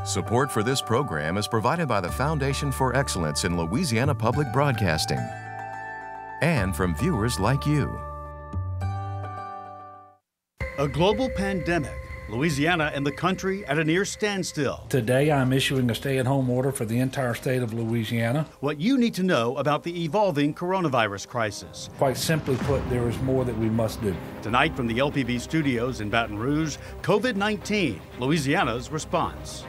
Support for this program is provided by the Foundation for Excellence in Louisiana Public Broadcasting and from viewers like you. A global pandemic, Louisiana and the country at a near standstill. Today I'm issuing a stay-at-home order for the entire state of Louisiana. What you need to know about the evolving coronavirus crisis. Quite simply put, there is more that we must do. Tonight from the LPB studios in Baton Rouge, COVID-19, Louisiana's response.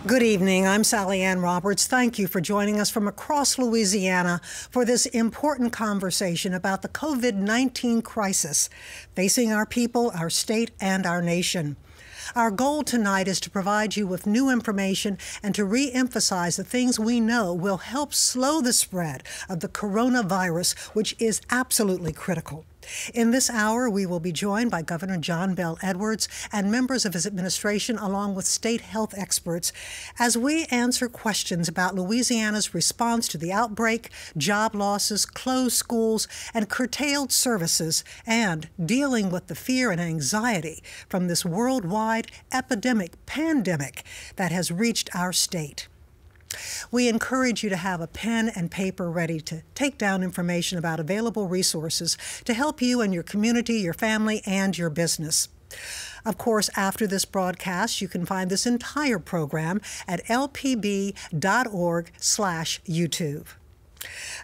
Good evening. I'm Sally Ann Roberts. Thank you for joining us from across Louisiana for this important conversation about the COVID-19 crisis facing our people, our state, and our nation. Our goal tonight is to provide you with new information and to re-emphasize the things we know will help slow the spread of the coronavirus, which is absolutely critical. In this hour, we will be joined by Governor John Bel Edwards and members of his administration, along with state health experts, as we answer questions about Louisiana's response to the outbreak, job losses, closed schools, and curtailed services, and dealing with the fear and anxiety from this worldwide pandemic that has reached our state. We encourage you to have a pen and paper ready to take down information about available resources to help you and your community, your family, and your business. Of course, after this broadcast, you can find this entire program at lpb.org/YouTube.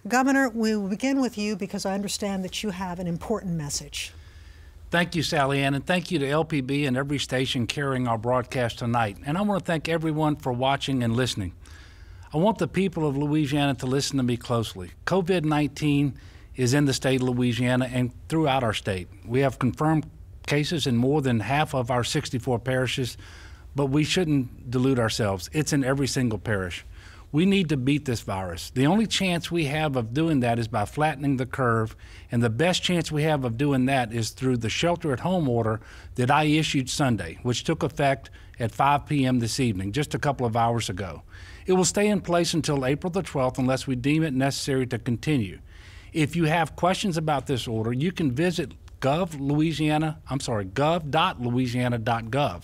Governor, we will begin with you because I understand that you have an important message. Thank you, Sally Ann, and thank you to LPB and every station carrying our broadcast tonight. And I want to thank everyone for watching and listening. I want the people of Louisiana to listen to me closely. COVID-19 is in the state of Louisiana and throughout our state. We have confirmed cases in more than half of our 64 parishes, but we shouldn't delude ourselves. It's in every single parish. We need to beat this virus. The only chance we have of doing that is by flattening the curve, and the best chance we have of doing that is through the shelter-at-home order that I issued Sunday, which took effect at 5 p.m. this evening, just a couple of hours ago. It will stay in place until April the 12th unless we deem it necessary to continue. If you have questions about this order, you can visit gov.louisiana.gov.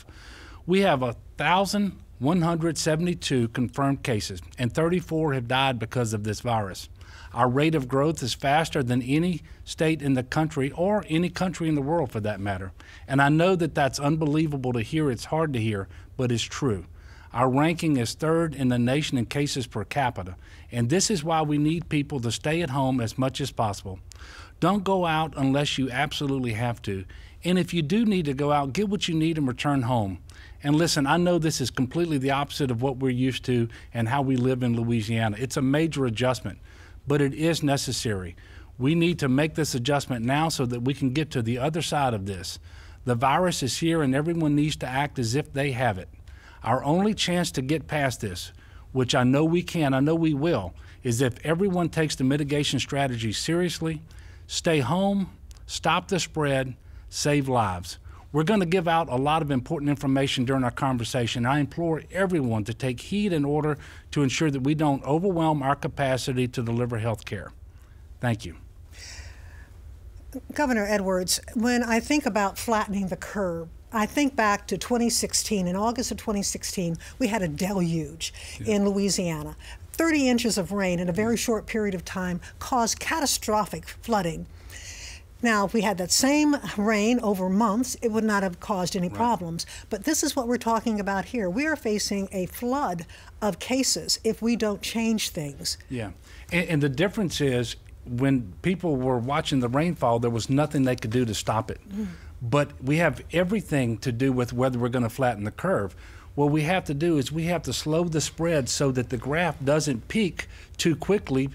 We have 1,172 confirmed cases, and 34 have died because of this virus. Our rate of growth is faster than any state in the country, or any country in the world for that matter. And I know that that's unbelievable to hear. It's hard to hear, but it's true. Our ranking is third in the nation in cases per capita, and this is why we need people to stay at home as much as possible. Don't go out unless you absolutely have to, and if you do need to go out, get what you need and return home. And listen, I know this is completely the opposite of what we're used to and how we live in Louisiana. It's a major adjustment, but it is necessary. We need to make this adjustment now so that we can get to the other side of this. The virus is here and everyone needs to act as if they have it. Our only chance to get past this, which I know we can, I know we will, is if everyone takes the mitigation strategy seriously, stay home, stop the spread, save lives. We're going to give out a lot of important information during our conversation. I implore everyone to take heed in order to ensure that we don't overwhelm our capacity to deliver health care. Thank you. Governor Edwards, when I think about flattening the curve, I think back to 2016. In August of 2016, we had a deluge in Louisiana. 30 inches of rain in a very short period of time caused catastrophic flooding. Now, if we had that same rain over months, it would not have caused any problems. But this is what we're talking about here. We are facing a flood of cases if we don't change things. Yeah, and the difference is when people were watching the rainfall, there was nothing they could do to stop it. But we have everything to do with whether we're going to flatten the curve. What we have to do is we have to slow the spread so that the graph doesn't peak too quickly,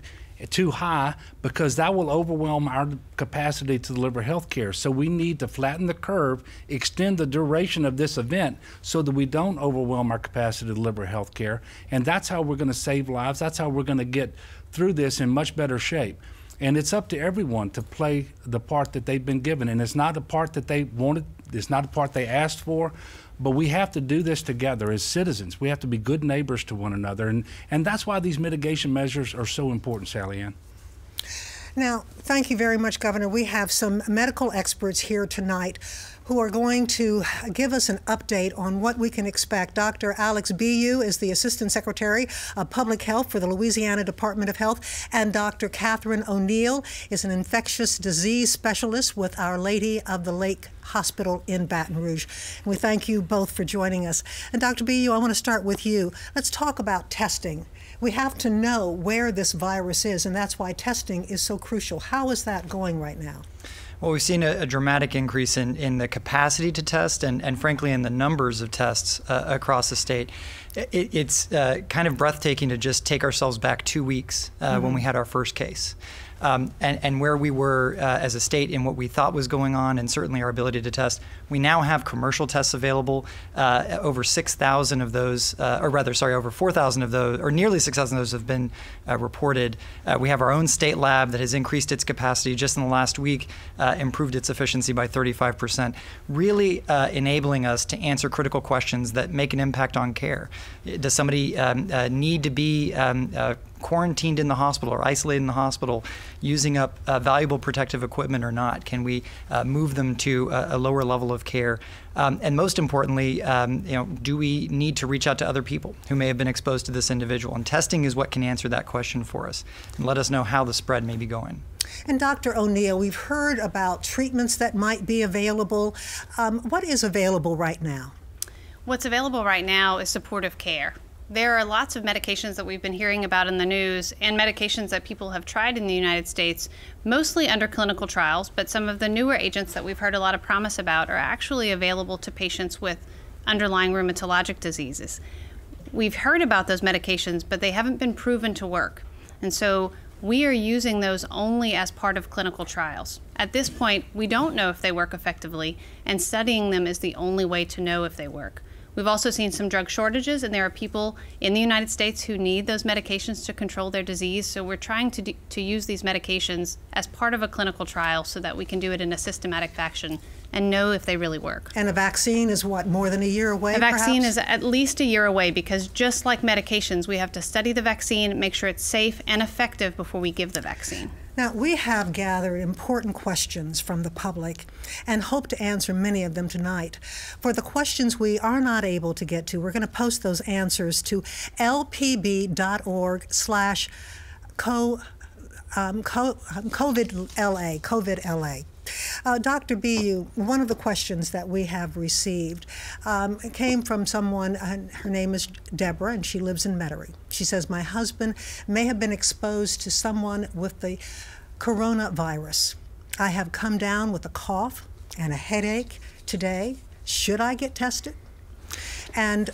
too high, because that will overwhelm our capacity to deliver health care. So we need to flatten the curve, extend the duration of this event so that we don't overwhelm our capacity to deliver health care. And that's how we're going to save lives. That's how we're going to get through this in much better shape. And it's up to everyone to play the part that they've been given. And it's not a part that they wanted, it's not a part they asked for, but we have to do this together as citizens. We have to be good neighbors to one another. And that's why these mitigation measures are so important, Sally Ann. Now, thank you very much, Governor. We have some medical experts here tonight who are going to give us an update on what we can expect. Dr. Alex Biu is the Assistant Secretary of Public Health for the Louisiana Department of Health, and Dr. Catherine O'Neill is an infectious disease specialist with Our Lady of the Lake Hospital in Baton Rouge. And we thank you both for joining us. And Dr. Biu, I want to start with you. Let's talk about testing. We have to know where this virus is, and that's why testing is so crucial. How is that going right now? Well, we've seen a dramatic increase in the capacity to test and frankly, in the numbers of tests across the state. It's kind of breathtaking to just take ourselves back 2 weeks when we had our first case. And where we were as a state in what we thought was going on, and certainly our ability to test. We now have commercial tests available. Over 6,000 of those, over 4,000 of those, or nearly 6,000 of those have been reported. We have our own state lab that has increased its capacity just in the last week, improved its efficiency by 35%, really enabling us to answer critical questions that make an impact on care. Does somebody need to be quarantined in the hospital or isolated in the hospital, using up valuable protective equipment or not? Can we move them to a lower level of care? And most importantly, do we need to reach out to other people who may have been exposed to this individual? And testing is what can answer that question for us and let us know how the spread may be going. And Dr. O'Neill, we've heard about treatments that might be available. What is available right now? What's available right now is supportive care. There are lots of medications that we've been hearing about in the news and medications that people have tried in the United States, mostly under clinical trials, but some of the newer agents that we've heard a lot of promise about are actually available to patients with underlying rheumatologic diseases. We've heard about those medications, but they haven't been proven to work. And so we are using those only as part of clinical trials. At this point, we don't know if they work effectively, and studying them is the only way to know if they work. We've also seen some drug shortages, and there are people in the United States who need those medications to control their disease. So we're trying to use these medications as part of a clinical trial so that we can do it in a systematic fashion and know if they really work. And a vaccine is what, more than a year away, A vaccine perhaps? is at least a year away, because just like medications, we have to study the vaccine, make sure it's safe and effective before we give the vaccine. Now, we have gathered important questions from the public and hope to answer many of them tonight. For the questions we are not able to get to, we're going to post those answers to lpb.org/COVID-LA. Dr. Biu, one of the questions that we have received came from someone, her name is Deborah, and she lives in Metairie. She says, my husband may have been exposed to someone with the coronavirus. I have come down with a cough and a headache today. Should I get tested? And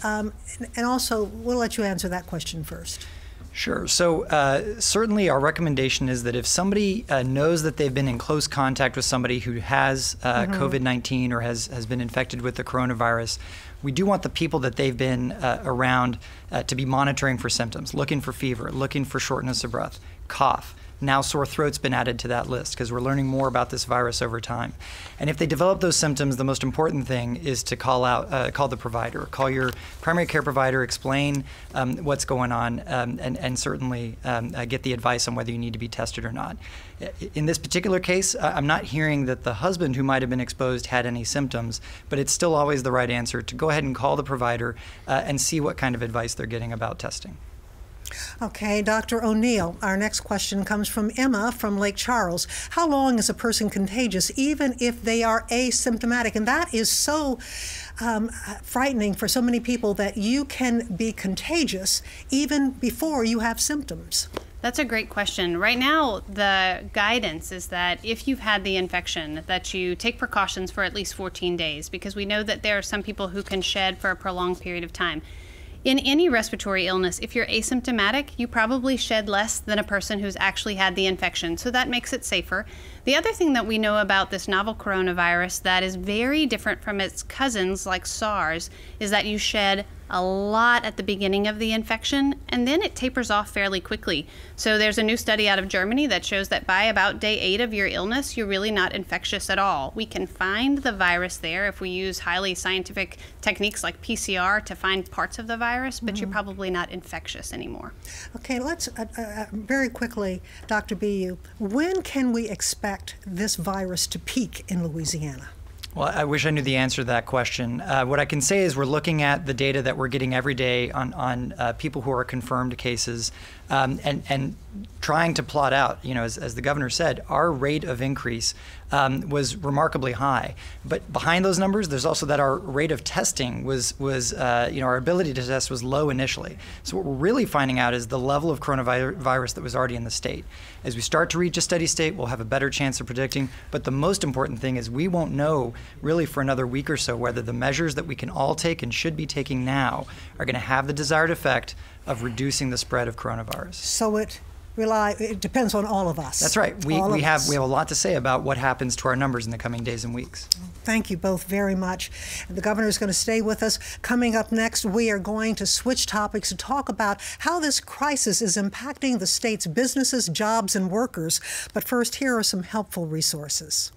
also, we'll let you answer that question first. Sure. So certainly our recommendation is that if somebody knows that they've been in close contact with somebody who has COVID-19 or has been infected with the coronavirus, we do want the people that they've been around to be monitoring for symptoms, looking for fever, looking for shortness of breath, cough. Now sore throat's been added to that list because we're learning more about this virus over time. And if they develop those symptoms, the most important thing is to call the provider, call your primary care provider, explain what's going on, and certainly get the advice on whether you need to be tested or not. In this particular case, I'm not hearing that the husband who might have been exposed had any symptoms, but it's still always the right answer to go ahead and call the provider and see what kind of advice they're getting about testing. Okay, Dr. O'Neill, our next question comes from Emma from Lake Charles. How long is a person contagious even if they are asymptomatic? And that is so frightening for so many people, that you can be contagious even before you have symptoms. That's a great question. Right now, the guidance is that if you've had the infection, that you take precautions for at least 14 days, because we know that there are some people who can shed for a prolonged period of time. In any respiratory illness, if you're asymptomatic, you probably shed less than a person who's actually had the infection, so that makes it safer. The other thing that we know about this novel coronavirus that is very different from its cousins like SARS is that you shed a lot at the beginning of the infection, and then it tapers off fairly quickly. So there's a new study out of Germany that shows that by about day 8 of your illness, you're really not infectious at all. We can find the virus there if we use highly scientific techniques like PCR to find parts of the virus, but you're probably not infectious anymore. Okay, let's very quickly, Dr. Bu, when can we expect this virus to peak in Louisiana? Well, I wish I knew the answer to that question. What I can say is we're looking at the data that we're getting every day on people who are confirmed cases and trying to plot out, as the governor said, our rate of increase was remarkably high. But behind those numbers, there's also that our rate of testing was our ability to test was low initially. So what we're really finding out is the level of coronavirus that was already in the state. As we start to reach a steady state, we'll have a better chance of predicting. But the most important thing is we won't know really for another week or so whether the measures that we can all take and should be taking now are going to have the desired effect of reducing the spread of coronavirus. So it depends on all of us. That's right. We have a lot to say about what happens to our numbers in the coming days and weeks. Thank you both very much. The governor is going to stay with us. Coming up next, we are going to switch topics and talk about how this crisis is impacting the state's businesses, jobs, and workers. But first, here are some helpful resources.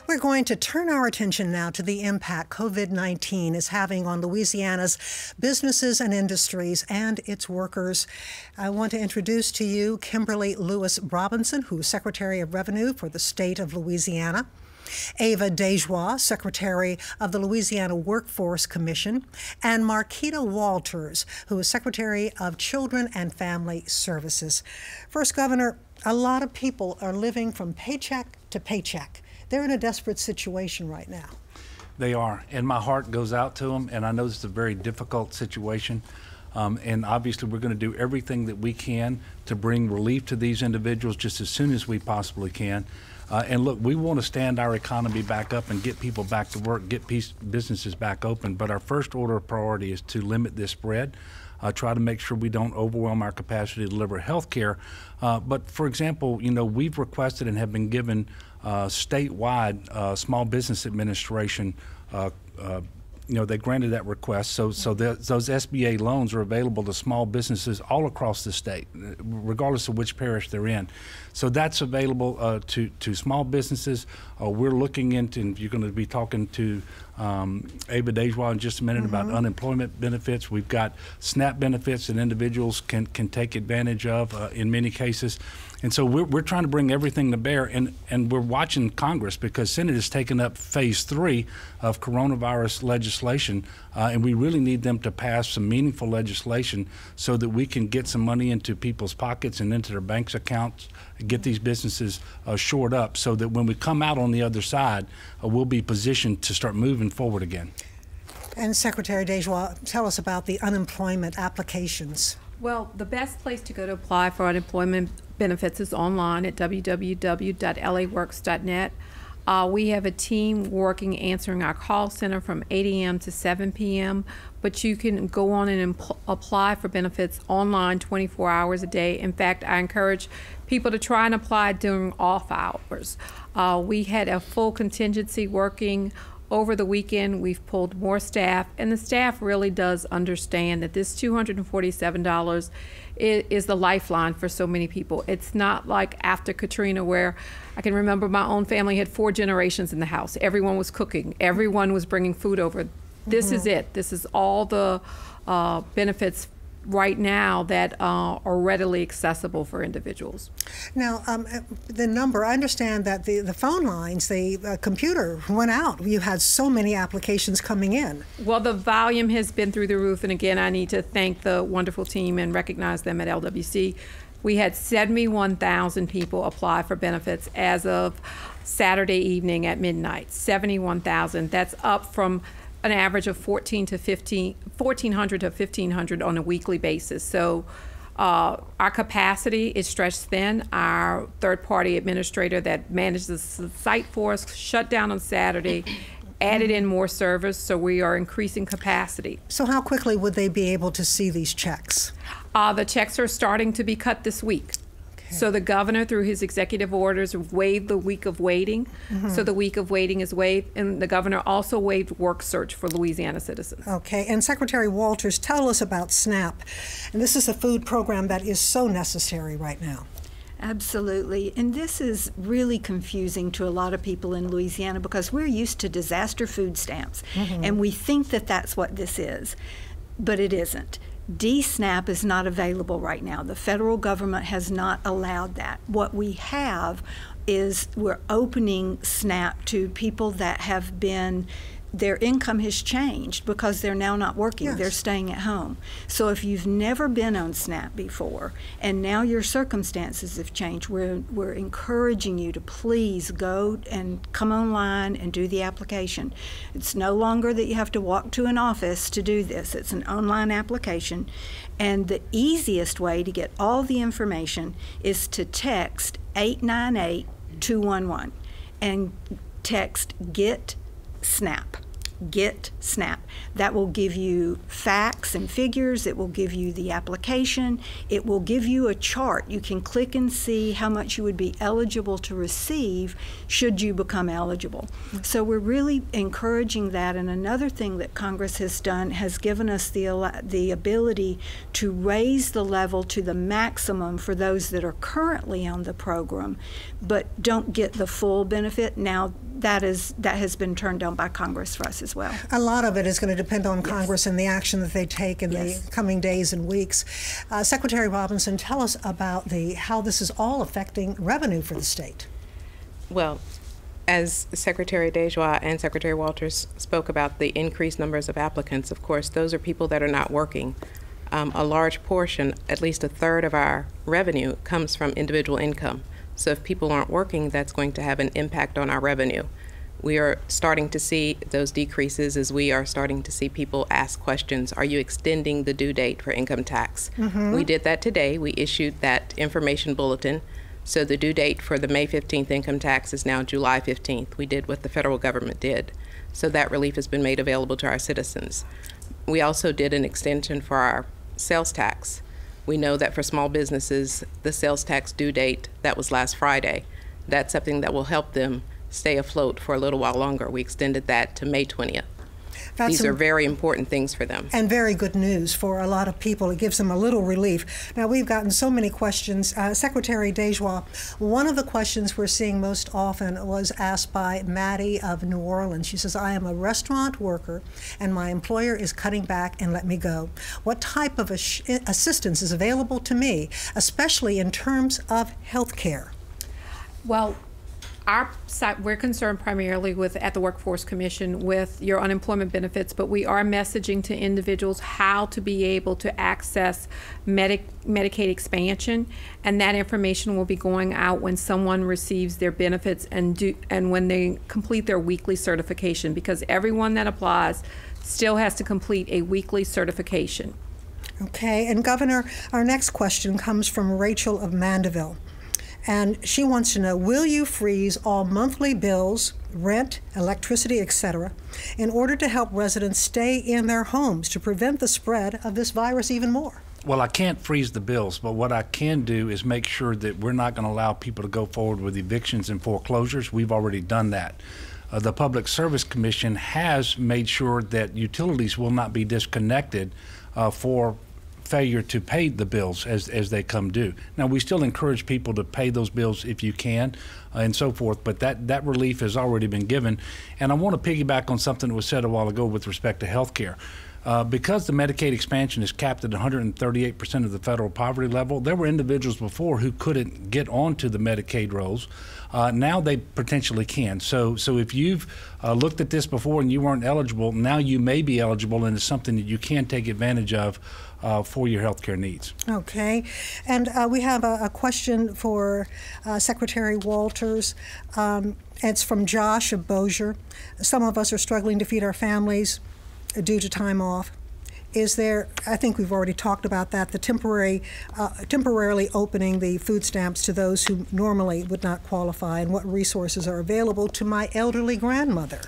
We're going to turn our attention now to the impact COVID-19 is having on Louisiana's businesses and industries and its workers. I want to introduce to you Kimberly Lewis Robinson, who is Secretary of Revenue for the state of Louisiana, Ava Dejoie, Secretary of the Louisiana Workforce Commission, and Marquita Walters, who is Secretary of Children and Family Services. First, Governor, a lot of people are living from paycheck to paycheck. They're in a desperate situation right now. They are, and my heart goes out to them, and I know this is a very difficult situation. And obviously we're going to do everything that we can to bring relief to these individuals just as soon as we possibly can. And look, we want to stand our economy back up and get people back to work, get businesses back open, but our first order of priority is to limit this spread. Try to make sure we don't overwhelm our capacity to deliver health care. But for example, we've requested and have been given statewide Small Business Administration, they granted that request. So those SBA loans are available to small businesses all across the state, regardless of which parish they're in. So that's available to small businesses. We're looking into, and you're going to be talking to Ava Dejoie in just a minute about unemployment benefits. We've got SNAP benefits that individuals can take advantage of in many cases. And so we're trying to bring everything to bear, and we're watching Congress because Senate has taken up phase 3 of coronavirus legislation, and we really need them to pass some meaningful legislation so that we can get some money into people's pockets and into their banks' accounts, get these businesses shored up so that when we come out on the other side, we'll be positioned to start moving forward again. And Secretary Dejoie, tell us about the unemployment applications. Well, the best place to go to apply for unemployment benefits is online at www.laworks.net. We have a team working, answering our call center from 8 a.m. to 7 p.m., but you can go on and apply for benefits online 24 hours a day. In fact, I encourage people to try and apply during off hours. We had a full contingency working over the weekend. We've pulled more staff, and the staff really does understand that this $247 is the lifeline for so many people. It's not like after Katrina, where I can remember my own family had 4 generations in the house. Everyone was cooking. Everyone was bringing food over. This is it. This is all the benefits right now that are readily accessible for individuals. Now, the number, I understand that the phone lines, the computer went out. You had so many applications coming in. Well, the volume has been through the roof, and again, I need to thank the wonderful team and recognize them at LWC. We had 71,000 people apply for benefits as of Saturday evening at midnight, 71,000. That's up from an average of 1,400 to 1,500 on a weekly basis. So our capacity is stretched thin. Our third-party administrator that manages the site for us shut down on Saturday, added in more servers, so we are increasing capacity. So how quickly would they be able to see these checks? The checks are starting to be cut this week. So the governor, through his executive orders, waived the week of waiting. So the week of waiting is waived, and the governor also waived work search for Louisiana citizens. Okay, and Secretary Walters, tell us about SNAP. And this is a food program that is so necessary right now. Absolutely. And this is really confusing to a lot of people in Louisiana because we're used to disaster food stamps, and we think that that's what this is, but it isn't. DSNAP is not available right now. The federal government has not allowed that. What we have is we're opening SNAP to people that have been, their income has changed because they're now not working. Yes. They're staying at home. So if you've never been on SNAP before and now your circumstances have changed, we're encouraging you to please go and come online and do the application. It's no longer that you have to walk to an office to do this. It's an online application. And the easiest way to get all the information is to text 898-211 and text GET SNAP. Get SNAP. That will give you facts and figures. It will give you the application. It will give you a chart. You can click and see how much you would be eligible to receive should you become eligible. So we're really encouraging that. And another thing that Congress has done has given us the ability to raise the level to the maximum for those that are currently on the program but don't get the full benefit. Now that has been turned down by Congress for us as well. A lot of it is going to depend on Congress and the action that they take in the coming days and weeks. Secretary Robinson, tell us about how this is all affecting revenue for the state. Well, as Secretary Dejoie and Secretary Walters spoke about the increased numbers of applicants, of course, those are people that are not working. A large portion, at least a third of our revenue, comes from individual income. So if people aren't working, that's going to have an impact on our revenue. We are starting to see those decreases as we are starting to see people ask questions. Are you extending the due date for income tax? We did that today. We issued that information bulletin. So the due date for the May 15th income tax is now July 15th. We did what the federal government did. So that relief has been made available to our citizens. We also did an extension for our sales tax. We know that for small businesses, the sales tax due date, that was last Friday. That's something that will help them stay afloat for a little while longer. We extended that to May 20th. These are very important things for them. And very good news for a lot of people. It gives them a little relief. Now, we've gotten so many questions. Secretary Dejoie, one of the questions we're seeing most often was asked by Maddie of New Orleans. She says, I am a restaurant worker and my employer is cutting back and let me go. What type of assistance is available to me, especially in terms of health care? Well, our site, we're concerned primarily at the Workforce Commission with your unemployment benefits, but we are messaging to individuals how to be able to access Medicaid expansion, and that information will be going out when someone receives their benefits and when they complete their weekly certification, because everyone that applies still has to complete a weekly certification. Okay, and Governor, our next question comes from Rachel of Mandeville. And she wants to know, will you freeze all monthly bills, rent, electricity, etc., in order to help residents stay in their homes to prevent the spread of this virus even more? Well, I can't freeze the bills, but what I can do is make sure that we're not going to allow people to go forward with evictions and foreclosures. We've already done that. The Public Service Commission has made sure that utilities will not be disconnected for failure to pay the bills as they come due. Now, we still encourage people to pay those bills if you can and so forth, but that relief has already been given. And I want to piggyback on something that was said a while ago with respect to health care. Because the Medicaid expansion is capped at 138% of the federal poverty level, there were individuals before who couldn't get onto the Medicaid rolls. Now they potentially can. So if you've looked at this before and you weren't eligible, now you may be eligible, and it's something that you can take advantage of for your health care needs. Okay. And we have a question for Secretary Walters. It's from Josh of Bossier. Some of us are struggling to feed our families due to time off. Is there, I think we've already talked about that, the temporarily opening the food stamps to those who normally would not qualify, and what resources are available to my elderly grandmother?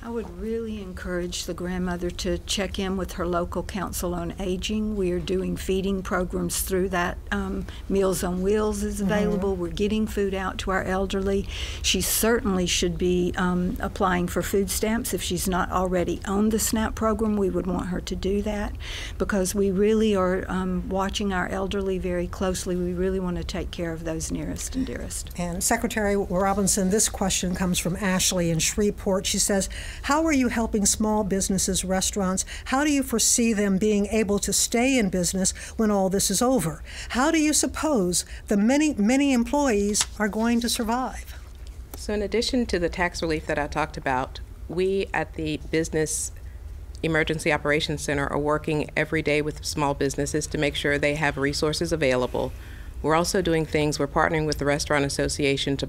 I would really encourage the grandmother to check in with her local council on aging. We are doing feeding programs through that. Meals on Wheels is available. We're getting food out to our elderly. She certainly should be applying for food stamps. If she's not already on the SNAP program, we would want her to do that, because we really are watching our elderly very closely. We really want to take care of those nearest and dearest. And Secretary Robinson, this question comes from Ashley in Shreveport. She says, how are you helping small businesses, restaurants? How do you foresee them being able to stay in business when all this is over? How do you suppose the many employees are going to survive? So in addition to the tax relief that I talked about, we at the Business Emergency Operations Center are working every day with small businesses to make sure they have resources available. We're also doing things, we're partnering with the Restaurant Association to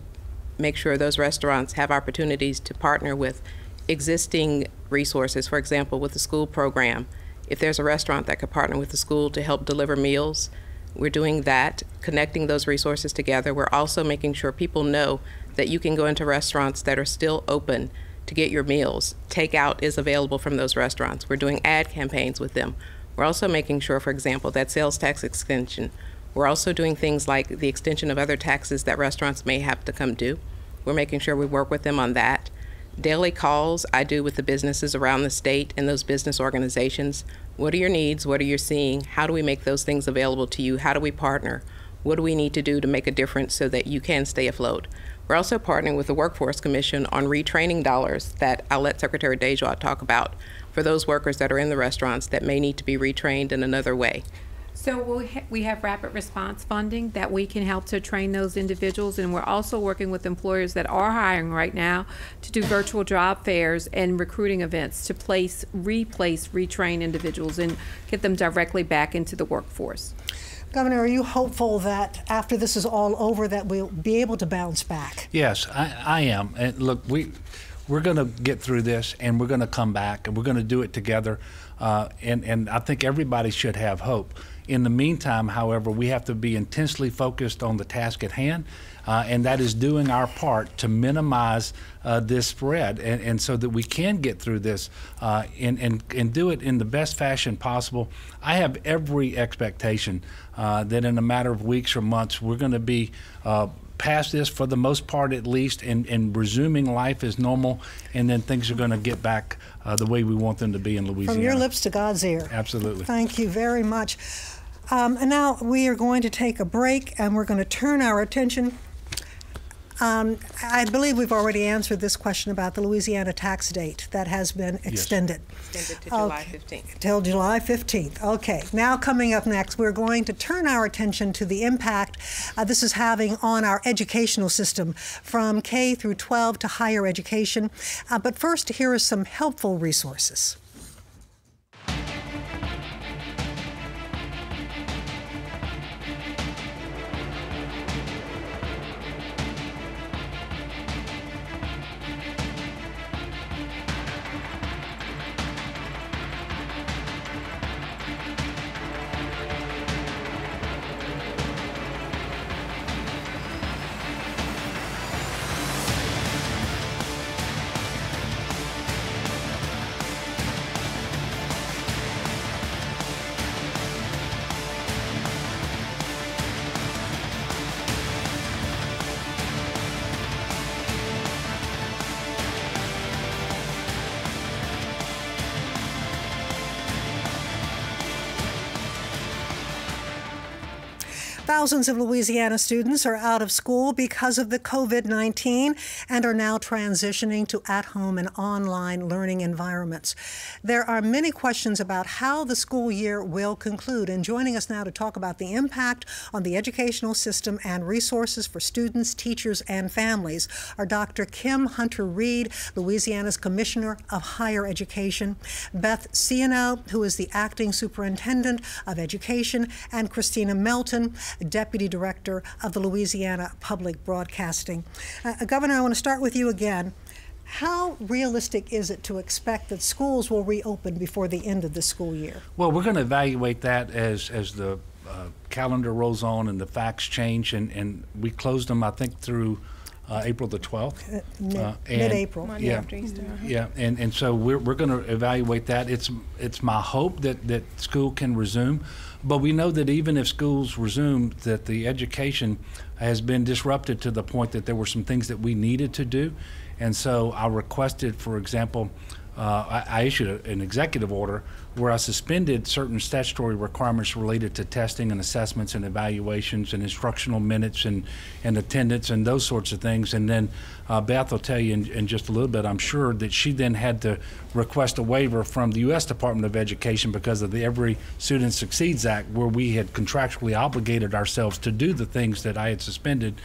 make sure those restaurants have opportunities to partner with existing resources. For example, with the school program, if there's a restaurant that could partner with the school to help deliver meals, we're doing that, connecting those resources together. We're also making sure people know that you can go into restaurants that are still open to get your meals. Takeout is available from those restaurants. We're doing ad campaigns with them. We're also making sure, for example, that sales tax extension. We're also doing things like the extension of other taxes that restaurants may have to come due. We're making sure we work with them on that. Daily calls I do with the businesses around the state and those business organizations. What are your needs? What are you seeing? How do we make those things available to you? How do we partner? What do we need to do to make a difference so that you can stay afloat? We're also partnering with the Workforce Commission on retraining dollars that I'll let Secretary Dejoie talk about for those workers that are in the restaurants that may need to be retrained in another way. So we have rapid response funding that we can help to train those individuals, and we're also working with employers that are hiring right now to do virtual job fairs and recruiting events to retrain individuals and get them directly back into the workforce. Governor, are you hopeful that after this is all over that we'll be able to bounce back? Yes, I am. And look, we're going to get through this, and we're going to come back, and we're going to do it together. And I think everybody should have hope. In the meantime, however, we have to be intensely focused on the task at hand, and that is doing our part to minimize this spread, and so that we can get through this and do it in the best fashion possible. I have every expectation that in a matter of weeks or months, we're going to be past this for the most part at least, and resuming life as normal, and then things are going to get back the way we want them to be in Louisiana. From your lips to God's ear. Absolutely. Thank you very much. And now we are going to take a break, and we're going to turn our attention. I believe we've already answered this question about the Louisiana tax date that has been extended. Extended to July 15th. Till July 15th. Okay. Now coming up next, we're going to turn our attention to the impact this is having on our educational system from K through 12 to higher education. But first, here are some helpful resources. Thousands of Louisiana students are out of school because of the COVID-19 and are now transitioning to at-home and online learning environments. There are many questions about how the school year will conclude, and joining us now to talk about the impact on the educational system and resources for students, teachers, and families are Dr. Kim Hunter-Reid, Louisiana's Commissioner of Higher Education, Beth Ciano, who is the Acting Superintendent of Education, and Christina Melton, Deputy Director of the Louisiana Public Broadcasting. Governor, I want to start with you again. How realistic is it to expect that schools will reopen before the end of the school year? Well, we're going to evaluate that as the calendar rolls on and the facts change, and we closed them, I think, through April the 12th. Mid-April. Monday after Easter. Yeah, and so we're going to evaluate that. It's my hope that school can resume, but we know that even if schools resume, that the education has been disrupted to the point that there were some things that we needed to do. And so I requested, for example, I issued an executive order where I suspended certain statutory requirements related to testing and assessments and evaluations and instructional minutes and attendance and those sorts of things. And then Beth will tell you in just a little bit, I'm sure, that she then had to request a waiver from the U.S. Department of Education because of the Every Student Succeeds Act, where we had contractually obligated ourselves to do the things that I had suspended.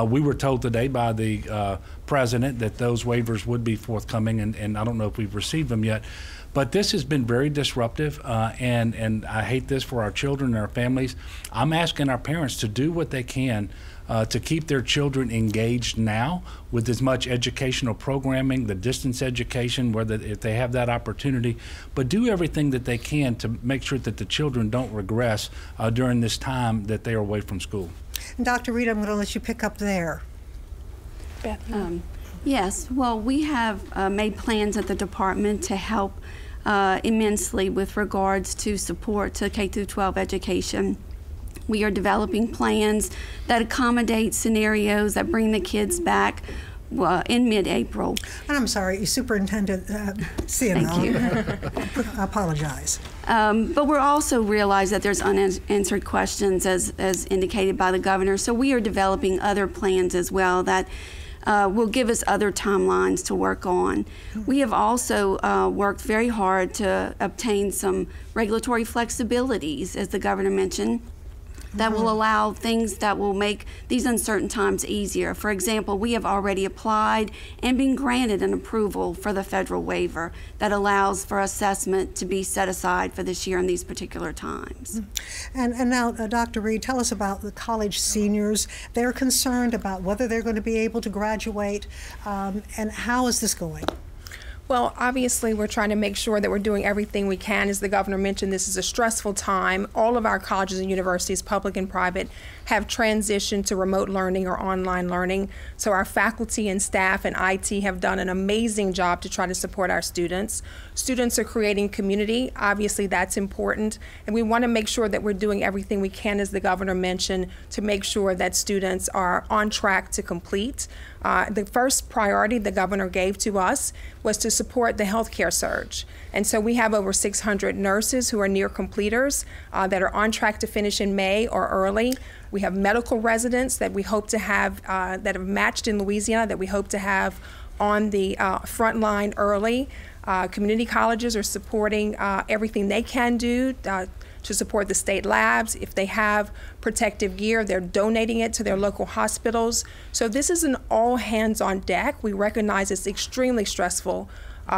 We were told today by the president that those waivers would be forthcoming, and I don't know if we've received them yet. But this has been very disruptive, and I hate this for our children and our families. I'm asking our parents to do what they can to keep their children engaged now with as much educational programming, the distance education, if they have that opportunity, but do everything that they can to make sure that the children don't regress during this time that they are away from school. And Dr. Reid, I'm going to let you pick up there. Beth? Yes, well, we have made plans at the department to help immensely with regards to support to K-12 education. We are developing plans that accommodate scenarios that bring the kids back in mid-April. And I'm sorry, Superintendent Ciano. Thank you. I apologize. But we're also realize that there's unanswered questions as indicated by the governor, so we are developing other plans as well that will give us other timelines to work on. We have also worked very hard to obtain some regulatory flexibilities, as the governor mentioned, that will allow things that will make these uncertain times easier. For example, we have already applied and been granted an approval for the federal waiver that allows for assessment to be set aside for this year in these particular times. And now, Dr. Reid, tell us about the college seniors. They're concerned about whether they're going to be able to graduate, and how is this going? Well, obviously, we're trying to make sure that we're doing everything we can. As the governor mentioned, this is a stressful time. All of our colleges and universities, public and private, have transitioned to remote learning or online learning. So our faculty and staff and IT have done an amazing job to try to support our students. Students are creating community. Obviously, that's important. And we want to make sure that we're doing everything we can, as the governor mentioned, to make sure that students are on track to complete. The first priority the governor gave to us was to support the healthcare surge. And so we have over 600 nurses who are near completers that are on track to finish in May or early. We have medical residents that we hope to have, that have matched in Louisiana, that we hope to have on the front line early. Community colleges are supporting everything they can do to support the state labs. If they have protective gear, they're donating it to their local hospitals. So this is an all hands on deck. We recognize it's extremely stressful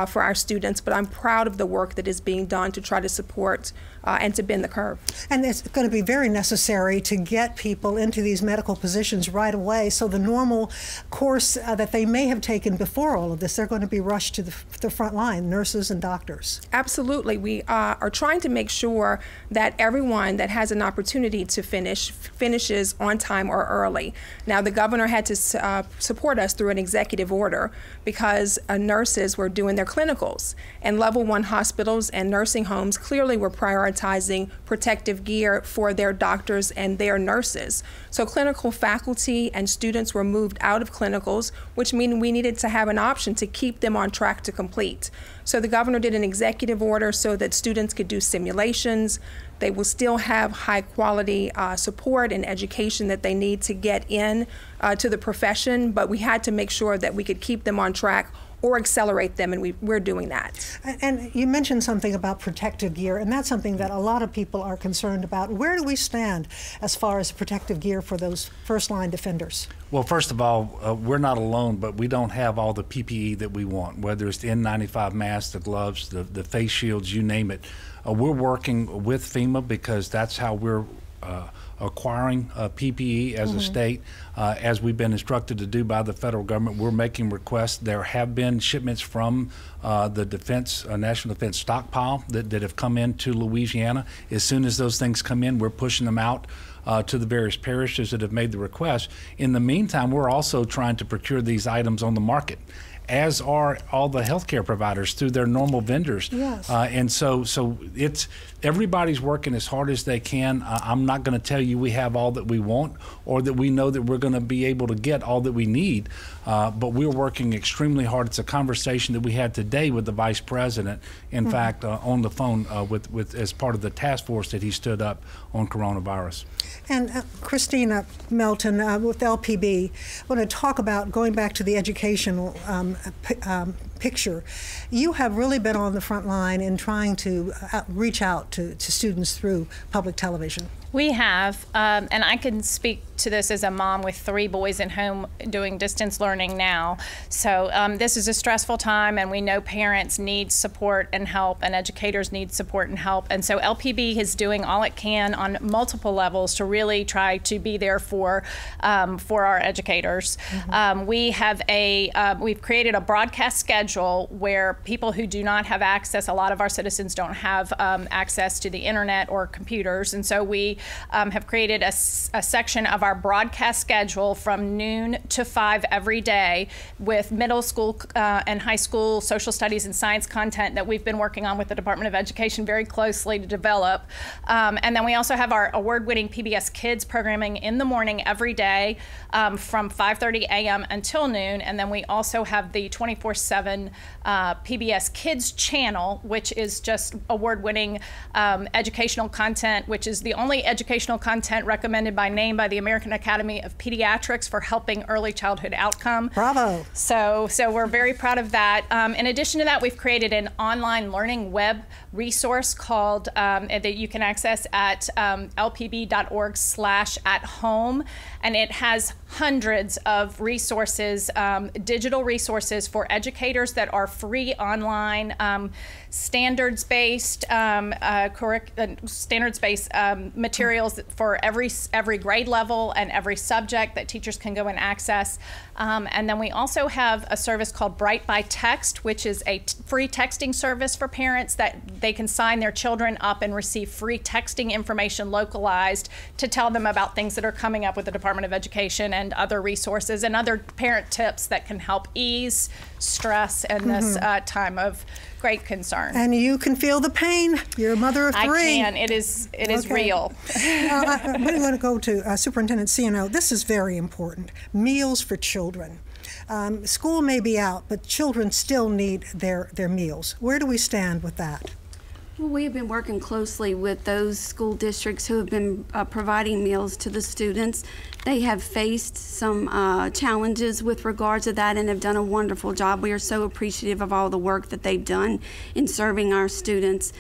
for our students, but I'm proud of the work that is being done to try to support and to bend the curve. And it's going to be very necessary to get people into these medical positions right away, so the normal course that they may have taken before all of this, they're going to be rushed to the front line, nurses and doctors. Absolutely. We are trying to make sure that everyone that has an opportunity to finishes on time or early. Now, the governor had to support us through an executive order because nurses were doing their clinicals, and level 1 hospitals and nursing homes clearly were prioritizing prioritizing protective gear for their doctors and their nurses. So clinical faculty and students were moved out of clinicals, which means we needed to have an option to keep them on track to complete. So the governor did an executive order so that students could do simulations. They will still have high quality support and education that they need to get in to the profession, but we had to make sure that we could keep them on track or accelerate them, and we're doing that. And you mentioned something about protective gear, and that's something that a lot of people are concerned about. Where do we stand as far as protective gear for those first-line defenders? Well, first of all, we're not alone, but we don't have all the PPE that we want, whether it's the N95 masks, the gloves, the face shields, you name it. We're working with FEMA because that's how we're acquiring PPE as a state, as we've been instructed to do by the federal government. We're making requests. There have been shipments from the defense, National Defense stockpile that have come into Louisiana. As soon as those things come in, we're pushing them out to the various parishes that have made the request. In the meantime, we're also trying to procure these items on the market, as are all the healthcare providers through their normal vendors. Yes. And so it's everybody's working as hard as they can. I'm not going to tell you we have all that we want or that we know that we're going to be able to get all that we need, but we're working extremely hard. It's a conversation that we had today with the Vice President, in fact, on the phone with as part of the task force that he stood up on coronavirus. And Christina Melton with LPB, I want to talk about going back to the educational picture. You have really been on the front line in trying to reach out to students through public television. We have, and I can speak to this as a mom with 3 boys at home doing distance learning now. So this is a stressful time, and we know parents need support and help, and educators need support and help. And so LPB is doing all it can on multiple levels to really try to be there for our educators. We have we've created a broadcast schedule where people who do not have access, a lot of our citizens don't have access to the internet or computers, and so we have created a section of our broadcast schedule from noon to 5 every day with middle school and high school social studies and science content that we've been working on with the Department of Education very closely to develop. And then we also have our award-winning PBS Kids programming in the morning every day from 5:30 a.m. until noon. And then we also have the 24/7 PBS Kids channel, which is just award-winning educational content, which is the only educational content recommended by name by the American Academy of Pediatrics for helping early childhood outcome. Bravo. So we're very proud of that. In addition to that, we've created an online learning web resource called that you can access at lpb.org/@home, and it has hundreds of resources, digital resources for educators that are free online, standards-based materials for every grade level and every subject that teachers can go and access. And then we also have a service called Bright by Text, which is a free texting service for parents that they can sign their children up and receive free texting information localized to tell them about things that are coming up with the Department of Education and other resources and other parent tips that can help ease stress in this time of great concern. And you can feel the pain. You're a mother of 3. I can. It is real. I'm going to go to Superintendent Ciano. This is very important. Meals for children. School may be out, but children still need their meals. Where do we stand with that? Well, we have been working closely with those school districts who have been providing meals to the students. They have faced some challenges with regards to that and have done a wonderful job. We are so appreciative of all the work that they've done in serving our students.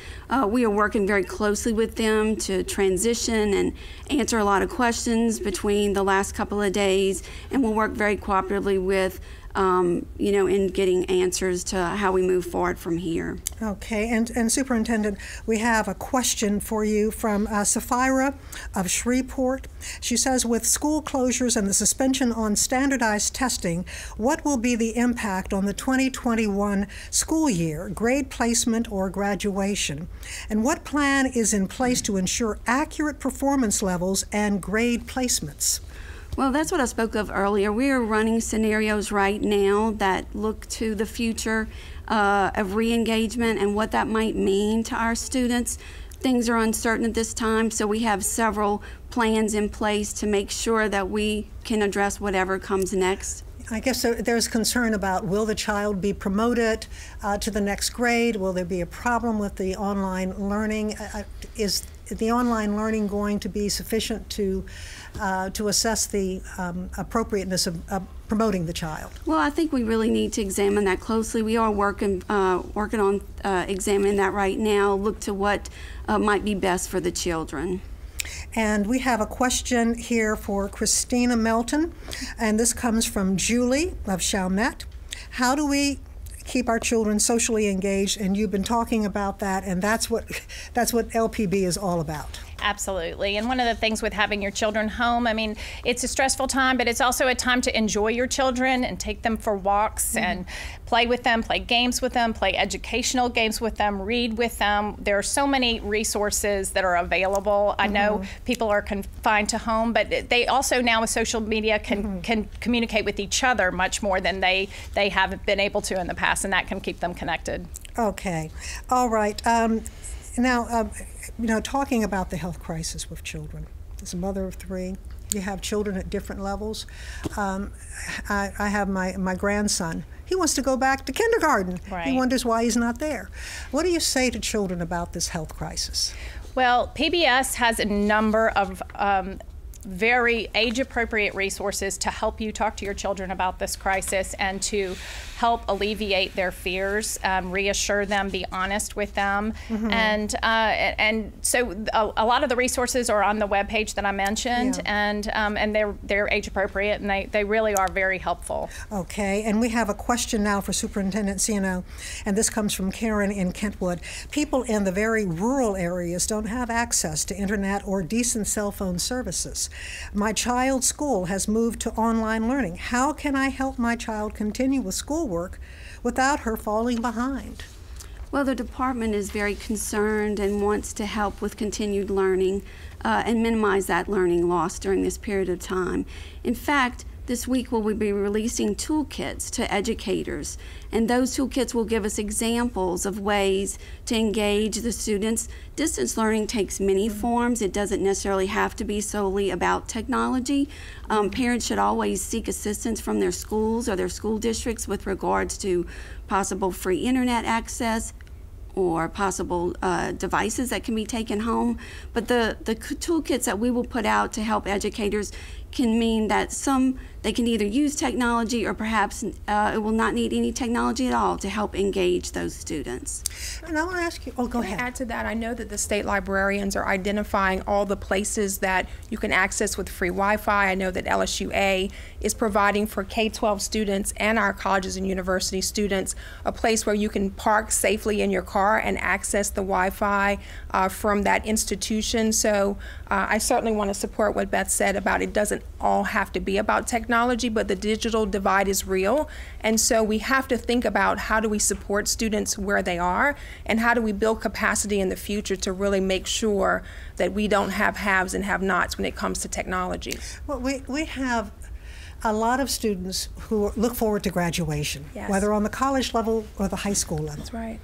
We are working very closely with them to transition and answer a lot of questions between the last couple of days, and we'll work very cooperatively with in getting answers to how we move forward from here. Okay, and Superintendent, we have a question for you from Sapphira of Shreveport. She says, with school closures and the suspension on standardized testing, what will be the impact on the 2021 school year, grade placement or graduation? And what plan is in place to ensure accurate performance levels and grade placements? Well, that's what I spoke of earlier. We are running scenarios right now that look to the future of re-engagement and what that might mean to our students. things are uncertain at this time, so we have several plans in place to make sure that we can address whatever comes next. I guess there's concern about, will the child be promoted to the next grade? Will there be a problem with the online learning? Is the online learning going to be sufficient to assess the appropriateness of promoting the child? Well, I think we really need to examine that closely. We are working on examining that right now, look to what might be best for the children. And we have a question here for Christina Melton, and this comes from Julie of Chalmette. How do we keep our children socially engaged? And you've been talking about that, and that's what LPB is all about. Absolutely. And one of the things with having your children home, I mean, it's a stressful time, but it's also a time to enjoy your children and take them for walks and play with them, play games with them, play educational games with them, read with them. There are so many resources that are available. I know people are confined to home, but they also now with social media can communicate with each other much more than they have been able to in the past, and that can keep them connected. Okay. All right. Now, you know, talking about the health crisis with children, as a mother of 3, you have children at different levels. I have my grandson. He wants to go back to kindergarten. Right. He wonders why he's not there. What do you say to children about this health crisis? Well, PBS has a number of very age-appropriate resources to help you talk to your children about this crisis and to help alleviate their fears, reassure them, be honest with them. And so a lot of the resources are on the webpage that I mentioned, and they're age-appropriate, and they really are very helpful. Okay, and we have a question now for Superintendent Ciano, and this comes from Karen in Kentwood. People in the very rural areas don't have access to internet or decent cell phone services. My child's school has moved to online learning. How can I help my child continue with schoolwork without her falling behind? Well, the department is very concerned and wants to help with continued learning and minimize that learning loss during this period of time. In fact, this week we'll be releasing toolkits to educators, and those toolkits will give us examples of ways to engage the students. Distance learning takes many forms. It doesn't necessarily have to be solely about technology. Parents should always seek assistance from their schools or their school districts with regards to possible free internet access or possible devices that can be taken home. But the toolkits that we will put out to help educators can mean that they can either use technology or perhaps it will not need any technology at all to help engage those students. And I want to ask you, go ahead. To add to that, I know that the state librarians are identifying all the places that you can access with free Wi-Fi. I know that LSUA is providing for K-12 students and our colleges and university students a place where you can park safely in your car and access the Wi-Fi from that institution. So I certainly want to support what Beth said about it doesn't all have to be about technology, but the digital divide is real. And so we have to think about how do we support students where they are and how do we build capacity in the future to really make sure that we don't have haves and have-nots when it comes to technology. Well, we have a lot of students who look forward to graduation, whether on the college level or the high school level. That's right.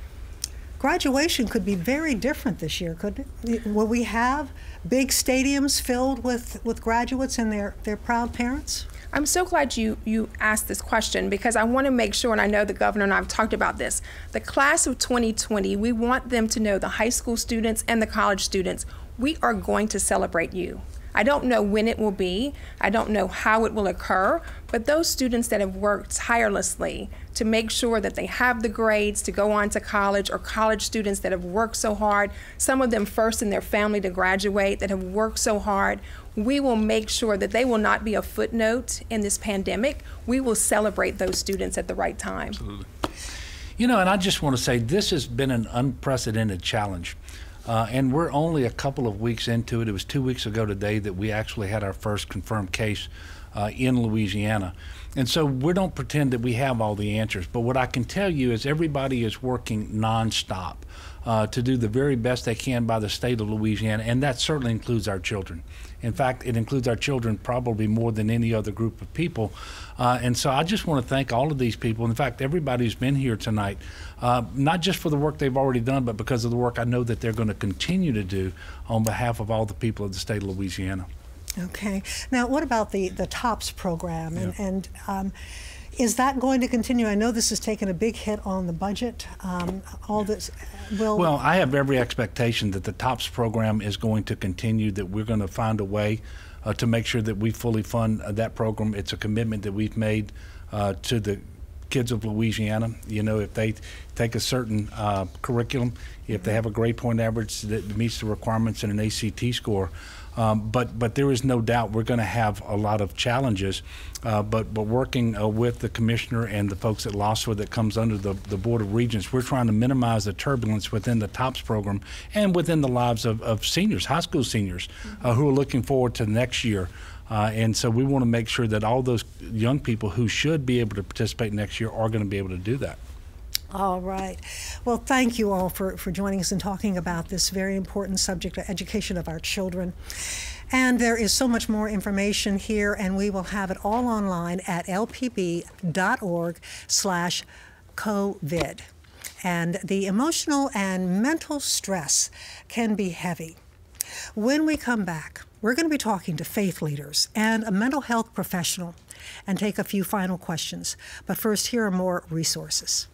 Graduation could be very different this year, couldn't it? Will we have big stadiums filled with graduates and their proud parents? I'm so glad you asked this question because I want to make sure, and I know the governor and I have talked about this, the class of 2020, we want them to know, the high school students and the college students, we are going to celebrate you. I don't know when it will be, I don't know how it will occur, but those students that have worked tirelessly to make sure that they have the grades to go on to college, or college students that have worked so hard, some of them first in their family to graduate, that have worked so hard, we will make sure that they will not be a footnote in this pandemic. We will celebrate those students at the right time. Absolutely. You know, and I just want to say this has been an unprecedented challenge. And we're only a couple of weeks into it. It was 2 weeks ago today that we actually had our first confirmed case in Louisiana. And so we don't pretend that we have all the answers, but what I can tell you is everybody is working nonstop to do the very best they can by the state of Louisiana, and that certainly includes our children. In fact, it includes our children probably more than any other group of people. And so I just want to thank all of these people. In fact, everybody who's been here tonight, not just for the work they've already done, but because of the work I know that they're going to continue to do on behalf of all the people of the state of Louisiana. Okay. Now, what about the TOPS program? And is that going to continue? I know this has taken a big hit on the budget. All this Well, I have every expectation that the TOPS program is going to continue, that we're going to find a way to make sure that we fully fund that program. It's a commitment that we've made to the kids of Louisiana. You know, if they take a certain curriculum, if they have a grade point average that meets the requirements in an ACT score, but there is no doubt we're going to have a lot of challenges. But working with the commissioner and the folks at LASWA that comes under the Board of Regents, we're trying to minimize the turbulence within the TOPS program and within the lives of seniors, high school seniors, who are looking forward to next year. And so we want to make sure that all those young people who should be able to participate next year are going to be able to do that. All right. Well, thank you all for joining us and talking about this very important subject, the education of our children. And there is so much more information here, and we will have it all online at lpb.org/COVID. And the emotional and mental stress can be heavy. When we come back, we're going to be talking to faith leaders and a mental health professional and take a few final questions. But first, here are more resources.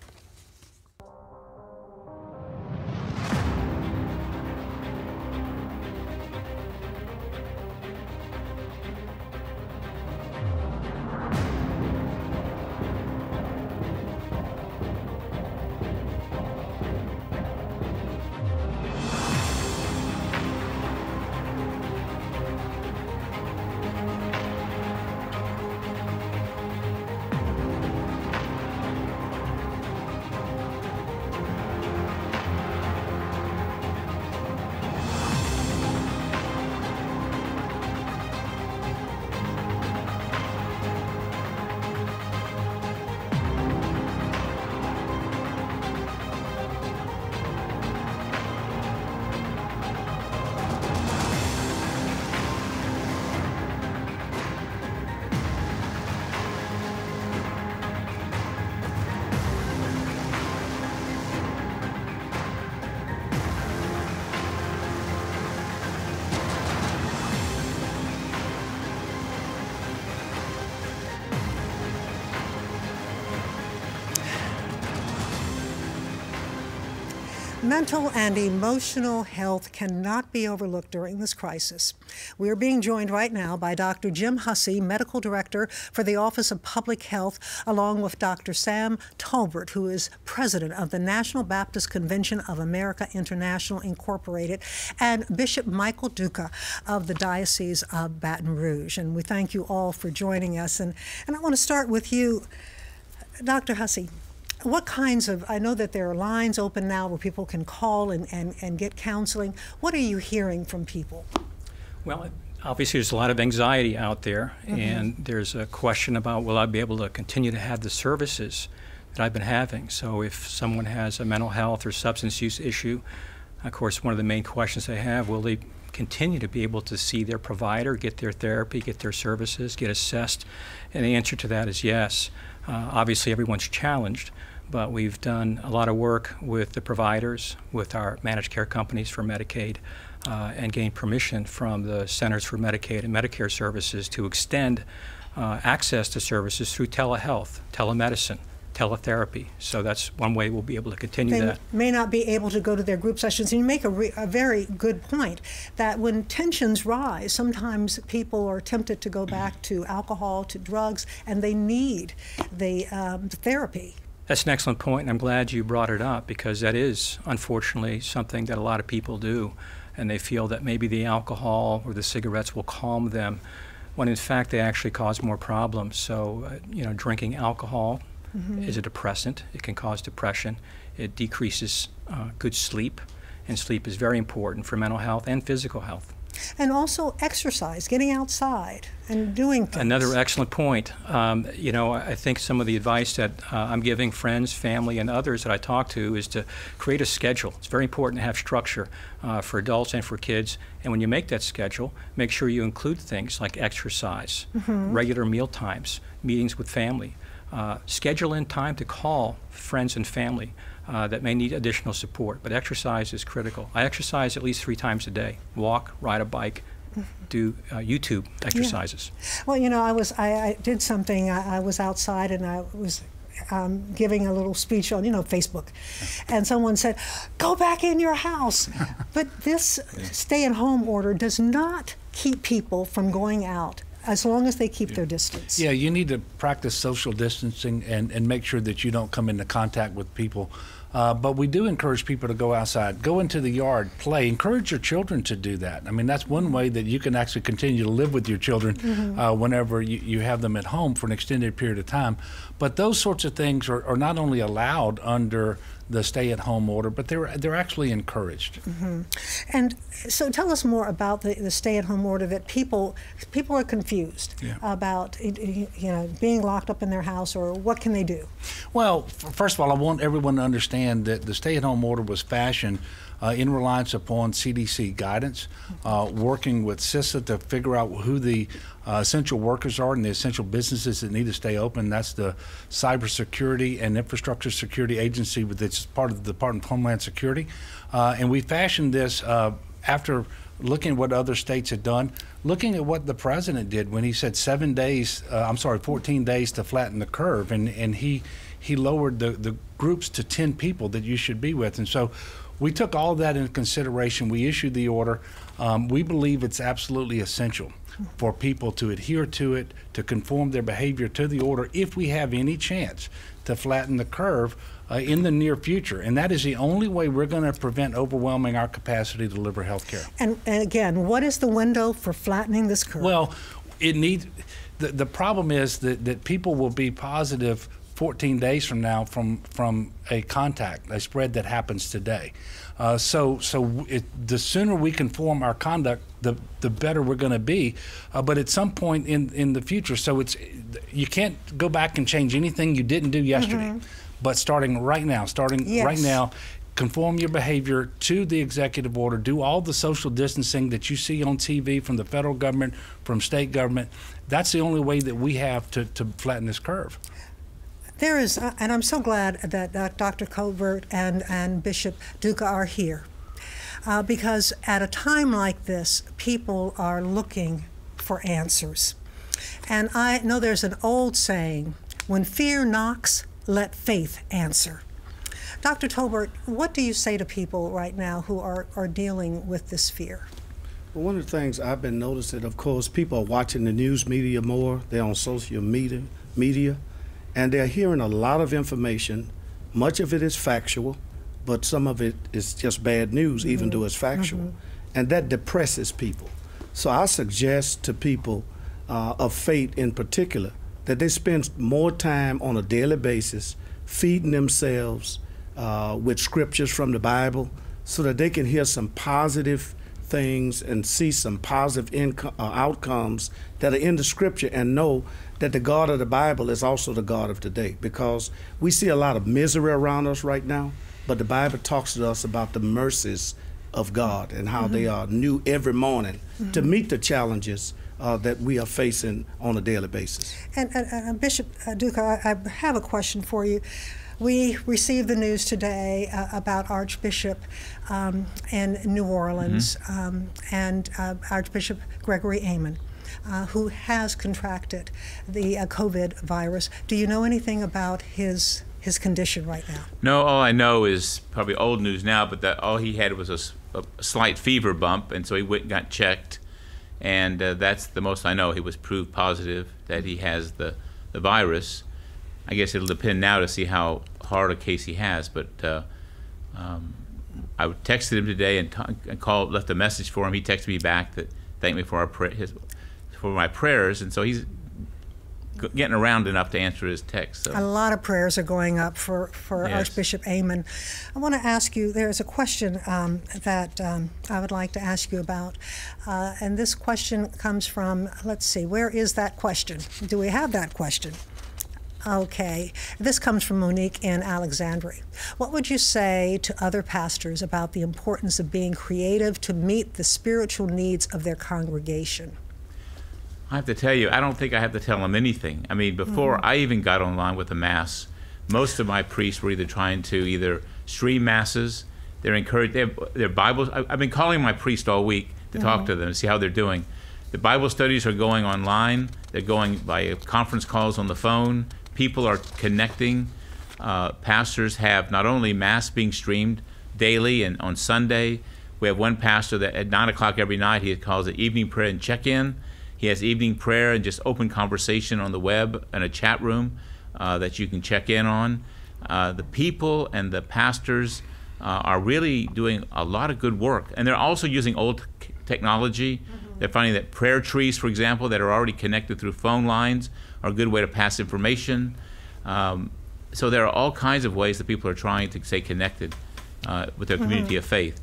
Mental and emotional health cannot be overlooked during this crisis. We are being joined right now by Dr. Jim Hussey, Medical Director for the Office of Public Health, along with Dr. Sam Tolbert, who is President of the National Baptist Convention of America International Incorporated, and Bishop Michael Duca of the Diocese of Baton Rouge. And we thank you all for joining us. And I want to start with you, Dr. Hussey. What kinds of, I know that there are lines open now where people can call and get counseling. What are you hearing from people? Well, obviously there's a lot of anxiety out there, and there's a question about, will I be able to continue to have the services that I've been having? So if someone has a mental health or substance use issue, of course, one of the main questions they have, will they continue to be able to see their provider, get their therapy, get their services, get assessed? And the answer to that is yes. Obviously, everyone's challenged, but we've done a lot of work with the providers, with our managed care companies for Medicaid, and gained permission from the Centers for Medicaid and Medicare Services to extend access to services through telehealth, telemedicine, teletherapy. So that's one way we'll be able to continue that. They may not be able to go to their group sessions. And you make a very good point that when tensions rise, sometimes people are tempted to go back to alcohol, to drugs, and they need the therapy. That's an excellent point, and I'm glad you brought it up, because that is, unfortunately, something that a lot of people do, and they feel that maybe the alcohol or the cigarettes will calm them, when in fact they actually cause more problems. So, drinking alcohol is a depressant. It can cause depression. It decreases good sleep, and sleep is very important for mental health and physical health. And also exercise, getting outside and doing things. Another excellent point. You know, I think some of the advice that I'm giving friends, family, and others that I talk to is to create a schedule. It's very important to have structure for adults and for kids. And when you make that schedule, make sure you include things like exercise, regular meal times, meetings with family. Schedule in time to call friends and family that may need additional support, but exercise is critical. I exercise at least 3 times a day: walk, ride a bike, do YouTube exercises. Yeah. Well, you know, I did something. I was outside and I was giving a little speech on, you know, Facebook, and someone said, "Go back in your house." But this stay-at-home order does not keep people from going out, as long as they keep their distance. Yeah, you need to practice social distancing and make sure that you don't come into contact with people. But we do encourage people to go outside, go into the yard, play. Encourage your children to do that. I mean, that's one way that you can actually continue to live with your children whenever you have them at home for an extended period of time. But those sorts of things are not only allowed under the stay-at-home order, but they're actually encouraged. And so tell us more about the stay-at-home order, that people are confused about, you know, being locked up in their house, or what can they do? Well, first of all, I want everyone to understand that the stay-at-home order was fashioned in reliance upon CDC guidance, working with CISA to figure out who the essential workers are and the essential businesses that need to stay open. That's the Cybersecurity and Infrastructure Security Agency, that's part of the Department of Homeland Security. And we fashioned this after looking at what other states had done, looking at what the president did when he said 14 days to flatten the curve, and he lowered the groups to 10 people that you should be with. And so we took all of that into consideration. We issued the order. We believe it's absolutely essential for people to adhere to it, to conform their behavior to the order if we have any chance to flatten the curve in the near future. And that is the only way we're going to prevent overwhelming our capacity to deliver health care. And again, what is the window for flattening this curve? Well, it needs, the problem is that people will be positive 14 days from now from a contact, a spread that happens today. The sooner we conform our conduct, the better we're going to be. But at some point in the future, so you can't go back and change anything you didn't do yesterday. But starting right now, conform your behavior to the executive order. Do all the social distancing that you see on TV from the federal government, from state government. That's the only way that we have to flatten this curve. There is, and I'm so glad that Dr. Colbert and Bishop Duca are here, because at a time like this, people are looking for answers. And I know there's an old saying, when fear knocks, let faith answer. Dr. Tolbert, what do you say to people right now who are dealing with this fear? Well, one of the things I've been noticing, of course, people are watching the news media more. They're on social media, and they're hearing a lot of information. Much of it is factual, but some of it is just bad news, even though it's factual. And that depresses people. So I suggest to people of faith in particular that they spend more time on a daily basis feeding themselves with scriptures from the Bible so that they can hear some positive things and see some positive outcomes that are in the scripture, and know that the God of the Bible is also the God of today, because we see a lot of misery around us right now, but the Bible talks to us about the mercies of God and how they are new every morning to meet the challenges that we are facing on a daily basis. And Bishop Duca, I have a question for you. We received the news today about Archbishop in New Orleans and Archbishop Gregory Amen, who has contracted the COVID virus. Do you know anything about his condition right now? No, all I know is probably old news now, but that all he had was a slight fever bump, and so he went and got checked, and that's the most I know. He was proved positive that he has the virus. I guess it'll depend now to see how hard a case he has, but I texted him today and left a message for him. He texted me back that thanked me for my prayers, and so he's getting around enough to answer his text. So. A lot of prayers are going up for Yes. Archbishop Amon. I want to ask you, there's a question that I would like to ask you about. And this question comes from, let's see, where is that question? Do we have that question? Okay. This comes from Monique in Alexandria. What would you say to other pastors about the importance of being creative to meet the spiritual needs of their congregation? I have to tell you, I don't think I have to tell them anything. I mean, before I even got online with the Mass, most of my priests were either trying to either stream Masses, they're encouraged, their Bibles. I've been calling my priest all week to talk to them and see how they're doing. The Bible studies are going online. They're going by conference calls on the phone. People are connecting. Pastors have not only Mass being streamed daily and on Sunday. We have one pastor that at 9 o'clock every night, he calls it evening prayer and check-in. He has evening prayer and just open conversation on the web and a chat room that you can check in on. The people and the pastors are really doing a lot of good work. And they're also using old technology. They're finding that prayer trees, for example, that are already connected through phone lines are a good way to pass information. So there are all kinds of ways that people are trying to stay connected with their community of faith.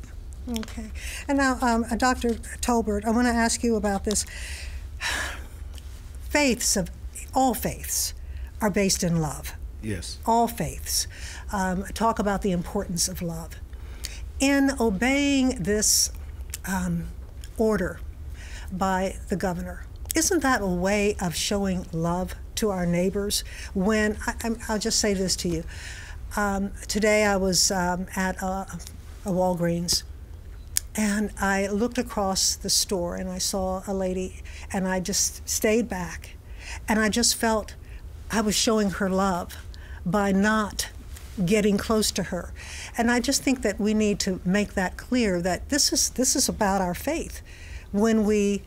Okay. And now, Dr. Tolbert, I want to ask you about this. All faiths are based in love. Yes. All faiths talk about the importance of love. In obeying this order by the governor, isn't that a way of showing love to our neighbors? When I'll just say this to you. Today I was at a Walgreens, and I looked across the store and I saw a lady, and I just stayed back, and I just felt I was showing her love by not getting close to her. And I just think that we need to make that clear, that this is about our faith. When we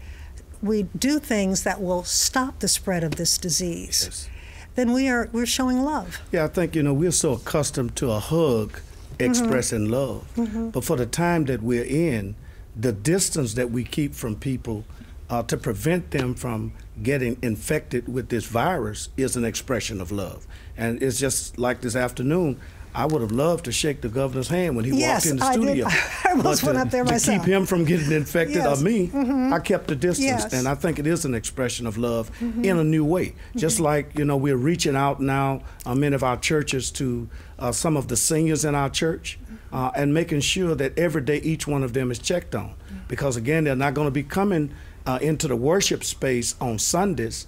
do things that will stop the spread of this disease, yes, then we're showing love. Yeah, I think, we're so accustomed to a hug expressing love. But for the time that we're in, the distance that we keep from people to prevent them from getting infected with this virus is an expression of love. And it's just like this afternoon, I would have loved to shake the governor's hand when he walked in the studio. I almost went up there myself. To keep him from getting infected or me, Mm-hmm. I kept the distance. Yes. And I think it is an expression of love in a new way. Just like, we're reaching out now, many of our churches, to some of the seniors in our church and making sure that every day each one of them is checked on. Because, again, they're not going to be coming into the worship space on Sundays.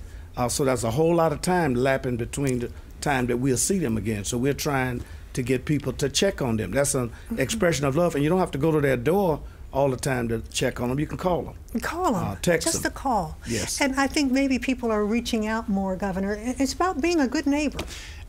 So there's a whole lot of time lapping between the time that we'll see them again. So we're trying to get people to check on them. That's an expression of love. And you don't have to go to their door all the time to check on them. You can call them. Call them. Text Just them. a call. Yes. And I think maybe people are reaching out more, Governor. It's about being a good neighbor.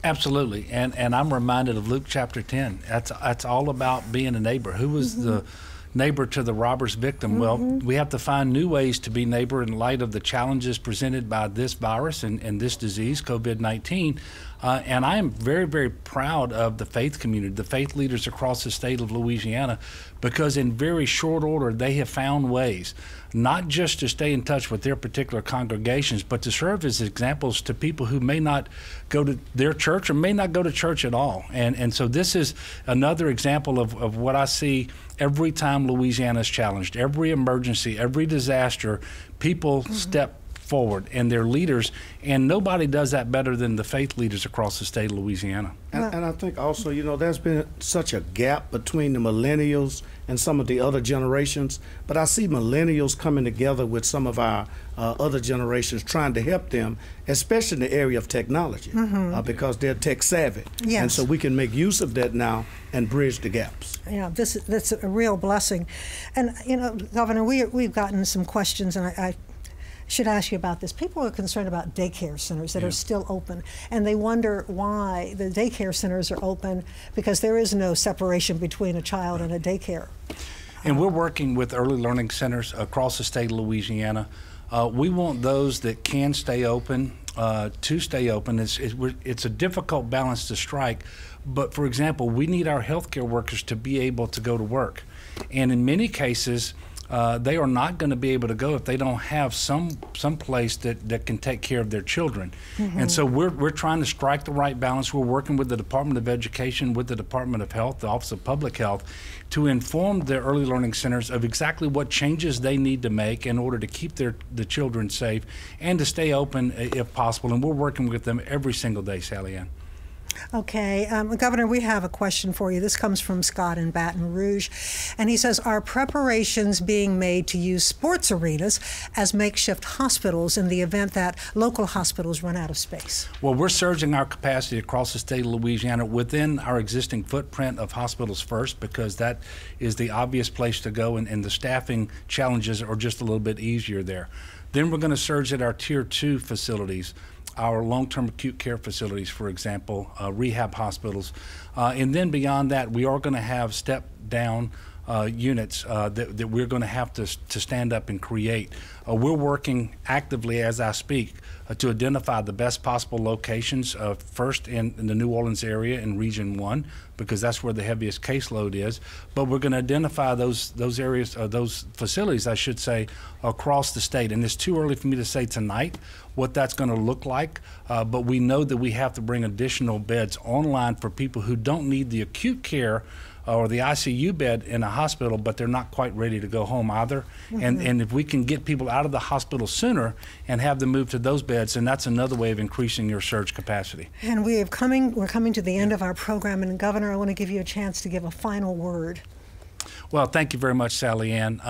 Absolutely. And I'm reminded of Luke chapter 10. That's all about being a neighbor. Who was the neighbor to the robber's victim? Well, we have to find new ways to be neighbor in light of the challenges presented by this virus and this disease, COVID-19. And I am very, very proud of the faith community, the faith leaders across the state of Louisiana, because in very short order, they have found ways not just to stay in touch with their particular congregations, but to serve as examples to people who may not go to their church or may not go to church at all. And so this is another example of what I see every time Louisiana is challenged. Every emergency, every disaster, people step forward, and their leaders, and nobody does that better than the faith leaders across the state of Louisiana. And I think also, there's been such a gap between the millennials and some of the other generations, but I see millennials coming together with some of our other generations, trying to help them, especially in the area of technology, because they're tech savvy. Yes. And so we can make use of that now and bridge the gaps. Yeah, that's a real blessing. And, Governor, we've gotten some questions, and I should ask you about this. People are concerned about daycare centers that are still open, and they wonder why the daycare centers are open, because there is no separation between a child and a daycare. And we're working with early learning centers across the state of Louisiana. We want those that can stay open to stay open. It's a difficult balance to strike, but for example, we need our healthcare workers to be able to go to work. And in many cases, they are not going to be able to go if they don't have some place that can take care of their children. And so we're trying to strike the right balance. We're working with the Department of Education, with the Department of Health, the Office of Public Health, to inform their early learning centers of exactly what changes they need to make in order to keep the children safe and to stay open if possible. And we're working with them every single day, Sally Ann. Okay, Governor, we have a question for you. This comes from Scott in Baton Rouge, and he says, are preparations being made to use sports arenas as makeshift hospitals in the event that local hospitals run out of space? Well, we're surging our capacity across the state of Louisiana within our existing footprint of hospitals first, because that is the obvious place to go, and the staffing challenges are just a little bit easier there. Then we're going to surge at our Tier 2 facilities, our long-term acute care facilities, for example, rehab hospitals. And then beyond that, we are going to have step-down units that we're going to have to stand up and create. We're working actively as I speak to identify the best possible locations, first in the New Orleans area in Region 1, because that's where the heaviest caseload is. But we're going to identify those areas, those facilities, I should say, across the state. And it's too early for me to say tonight what that's going to look like, but we know that we have to bring additional beds online for people who don't need the acute care or the ICU bed in a hospital, but they're not quite ready to go home either. And if we can get people out of the hospital sooner and have them move to those beds, then that's another way of increasing your surge capacity. And we're coming to the end of our program, and Governor, I want to give you a chance to give a final word. Well, thank you very much, Sally Ann.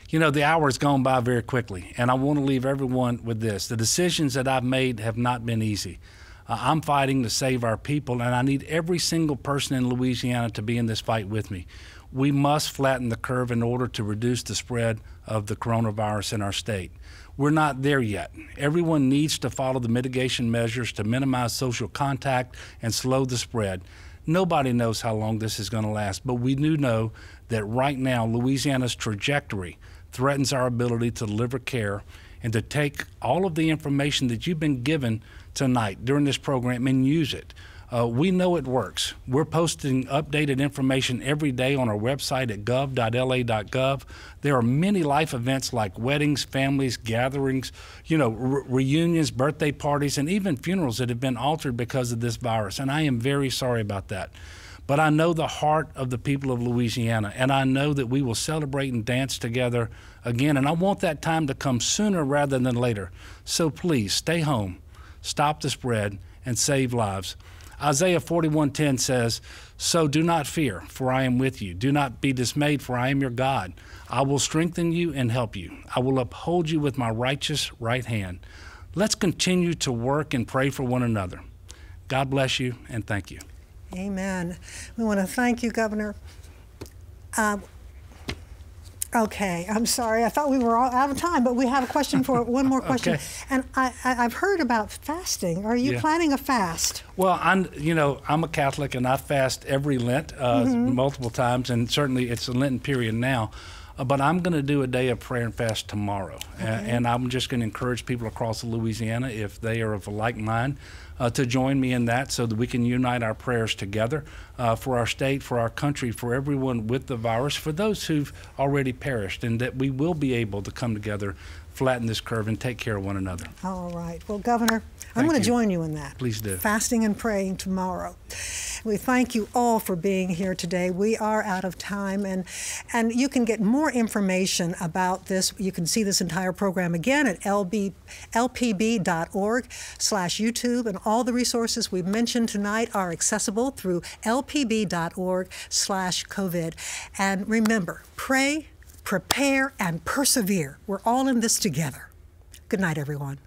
You know, the hour has gone by very quickly, and I want to leave everyone with this. The decisions that I've made have not been easy. I'm fighting to save our people, and I need every single person in Louisiana to be in this fight with me. We must flatten the curve in order to reduce the spread of the coronavirus in our state. We're not there yet. Everyone needs to follow the mitigation measures to minimize social contact and slow the spread. Nobody knows how long this is going to last, but we do know that right now Louisiana's trajectory threatens our ability to deliver care and to take all of the information that you've been given tonight during this program and use it. We know it works. We're posting updated information every day on our website at gov.la.gov. There are many life events like weddings, families, gatherings, reunions, birthday parties, and even funerals that have been altered because of this virus, and I am very sorry about that. But I know the heart of the people of Louisiana, and I know that we will celebrate and dance together again, and I want that time to come sooner rather than later. So please, stay home, stop the spread, and save lives. Isaiah 41:10 says, "So do not fear, for I am with you. Do not be dismayed, for I am your God. I will strengthen you and help you. I will uphold you with my righteous right hand." Let's continue to work and pray for one another. God bless you, and thank you. Amen. We want to thank you, Governor. Okay, I'm sorry. I thought we were all out of time, but we have a question for one more question. Okay. And I've heard about fasting. Are you planning a fast? Well, I'm a Catholic, and I fast every Lent multiple times, and certainly it's a Lenten period now. But I'm going to do a day of prayer and fast tomorrow, and I'm just going to encourage people across Louisiana, if they are of a like mind, to join me in that so that we can unite our prayers together for our state, for our country, for everyone with the virus, for those who've already perished, and that we will be able to come together, flatten this curve, and take care of one another. All right. Well, Governor, I'm going to join you in that. Please do. Fasting and praying tomorrow. We thank you all for being here today. We are out of time, and you can get more information about this. You can see this entire program again at lpb.org/YouTube, and all the resources we've mentioned tonight are accessible through lpb.org/COVID. And remember, pray, prepare, and persevere. We're all in this together. Good night, everyone.